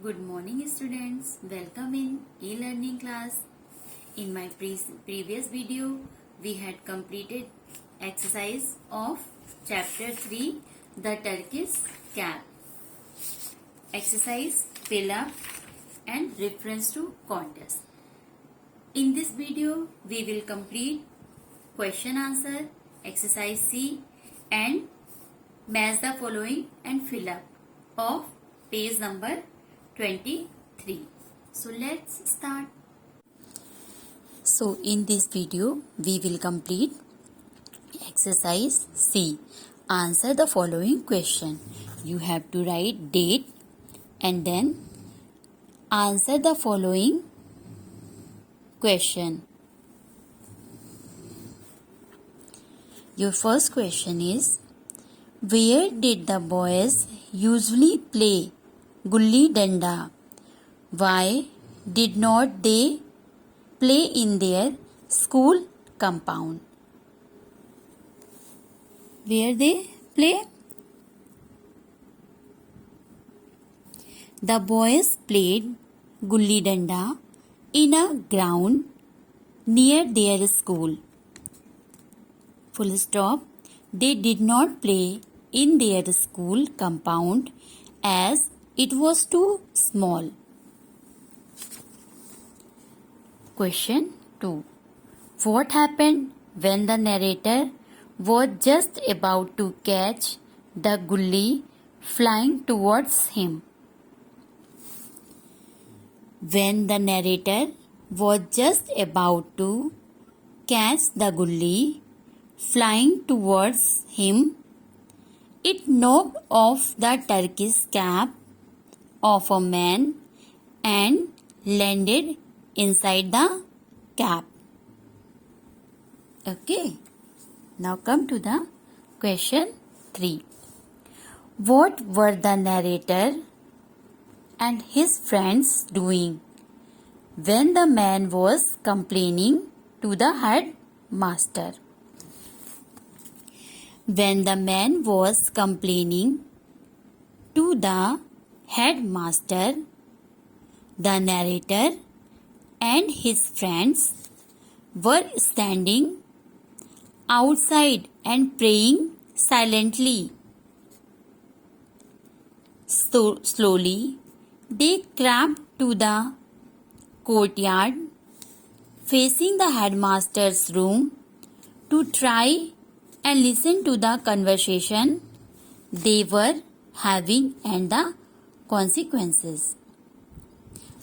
Good morning students, welcome in e-learning class. In my previous video, we had completed exercise of chapter 3, the Turkish cap. Exercise, fill up and reference to contest. In this video, we will complete question answer, exercise C and match the following and fill up of page number 23. So let's start. So in this video we will complete exercise C. Answer the following question. You have to write date and then answer the following question. Your first question is, where did the boys usually play Gulli Danda? Why did not they play in their school compound? Where they play? The boys played Gulli Danda in a ground near their school. Full stop. They did not play in their school compound as it was too small. Question 2. What happened when the narrator was just about to catch the gulli flying towards him? When the narrator was just about to catch the gulli flying towards him, it knocked off the Turkish cap of a man and landed inside the cap. Okay. Now come to the question 3. What were the narrator and his friends doing when the man was complaining to the headmaster? When the man was complaining to the headmaster, the narrator and his friends were standing outside and praying silently. So slowly, they crept to the courtyard facing the headmaster's room to try and listen to the conversation they were having and the consequences.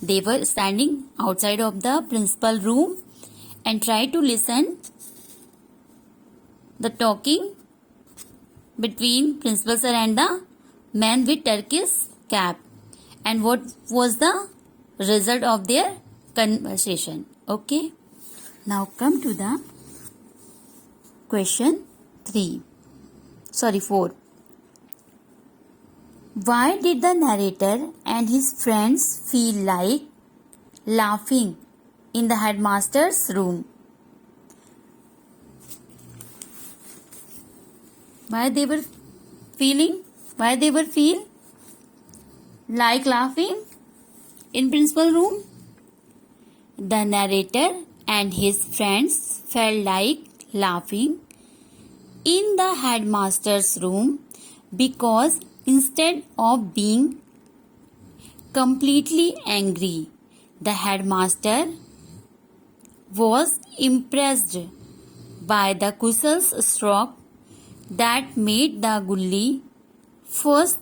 They were standing outside of the principal room and tried to listen the talking between principal sir and the man with Turkish cap, and what was the result of their conversation. Okay. Now come to the question 4. Why did the narrator and his friends feel like laughing in the headmaster's room? Why they feel like laughing in principal room? The narrator and his friends felt like laughing in the headmaster's room because instead of being completely angry, the headmaster was impressed by the Kushal's stroke that made the gulli first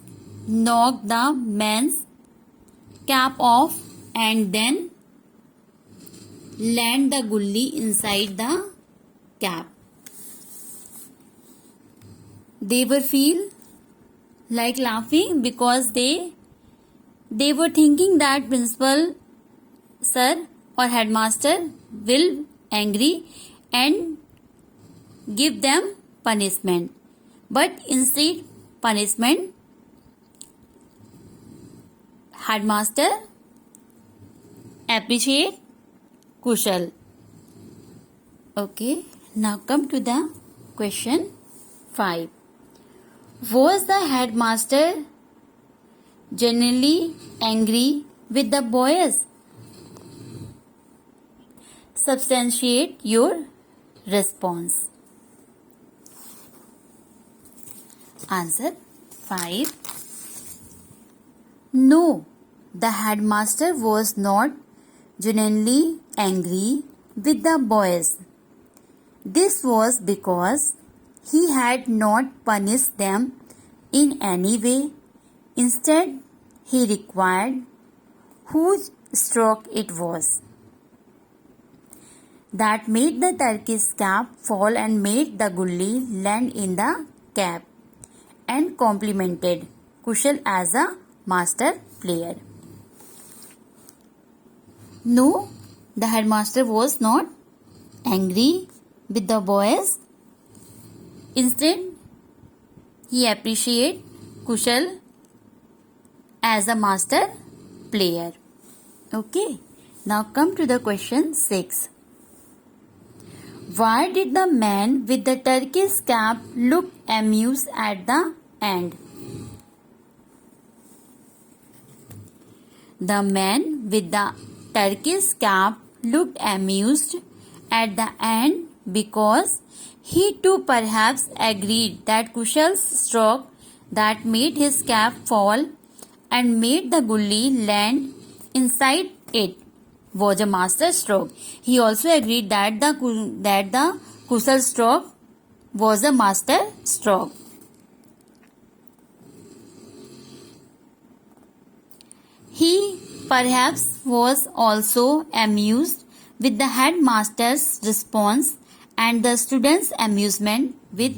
knock the man's cap off and then land the gulli inside the cap. They were feel like laughing because they were thinking that principal sir or headmaster will angry and give them punishment, but instead punishment headmaster appreciate Kushal. Okay, now come to the question 5. Was the headmaster genuinely angry with the boys? Substantiate your response. Answer 5. No, the headmaster was not genuinely angry with the boys. This was because he had not punished them in any way. Instead, he required whose stroke it was that made the turkey's cap fall and made the gully land in the cap, and complimented Kushal as a master player. No, the headmaster was not angry with the boys. Instead, he appreciated Kushal as a master player. Okay, now come to the question 6. Why did the man with the turkey's cap look amused at the end? The man with the turkey's cap looked amused at the end because he too perhaps agreed that Kushal's stroke that made his cap fall and made the gully land inside it was a master stroke. He also agreed that the Kushal stroke was a master stroke. He perhaps was also amused with the headmaster's response and the students' amusement with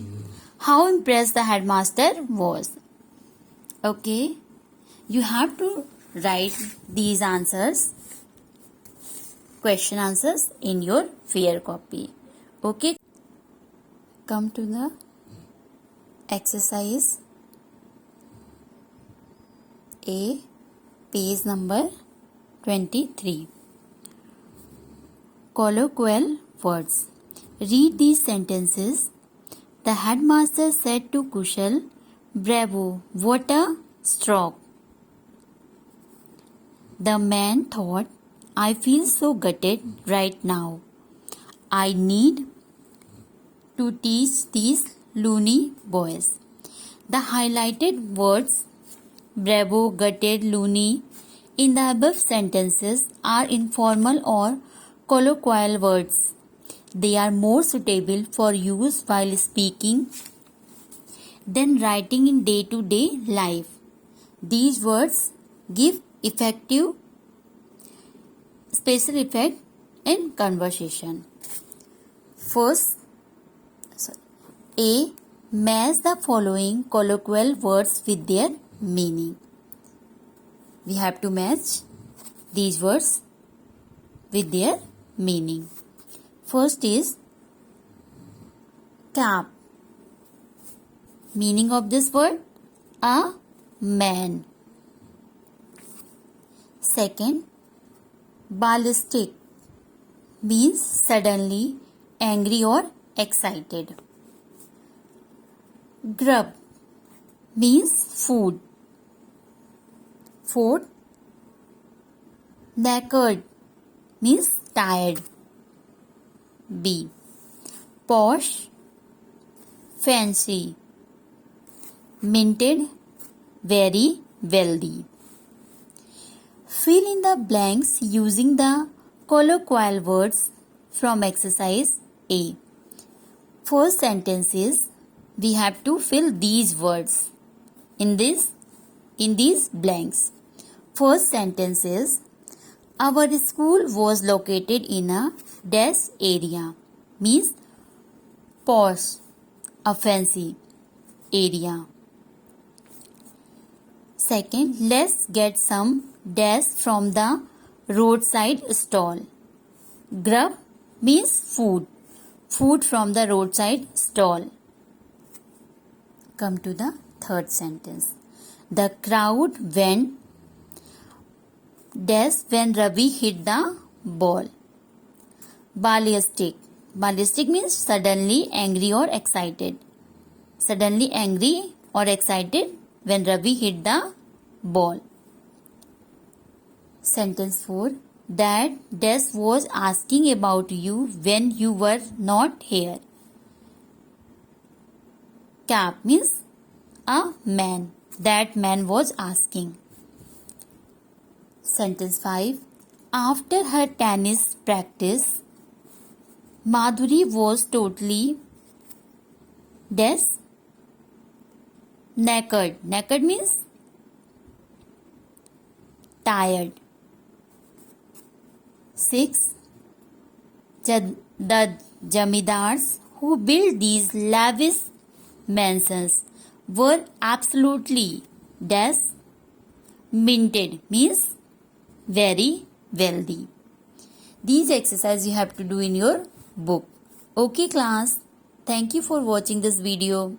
how impressed the headmaster was. Okay, you have to write these answers, question answers in your fair copy. Okay, come to the exercise A, page number 23. Colloquial words. Read these sentences. The headmaster said to Kushal, "Bravo, what a stroke." The man thought, "I feel so gutted right now. I need to teach these loony boys." The highlighted words bravo, gutted, loony in the above sentences are informal or colloquial words. They are more suitable for use while speaking than writing in day-to-day life. These words give special effect in conversation. First, A. Match the following colloquial words with their meaning. We have to match these words with their meaning. First is cap. Meaning of this word, a man. Second, ballistic means suddenly angry or excited. Grub means food. Fourth, knackered means tired. B. Posh, fancy. Minted, very wealthy. Fill in the blanks using the colloquial words from exercise A. First sentence is, we have to fill these words in these blanks. First sentence is, our school was located in a dash area, means posh, a fancy area. Second, let's get some dash from the roadside stall. Grub means food. Food from the roadside stall. Come to the third sentence. The crowd went dash when Ravi hit the ball. Ballistic. Ballistic means suddenly angry or excited. Suddenly angry or excited when Ravi hit the ball. Sentence 4. That Des was asking about you when you were not here. Cap means a man. That man was asking. Sentence 5. After her tennis practice, Madhuri was totally Des knackered. Knackered means tired. 6. The Jamidars who built these lavish mansions were absolutely Des minted means very wealthy. These exercises you have to do in your book. Okay class, thank you for watching this video.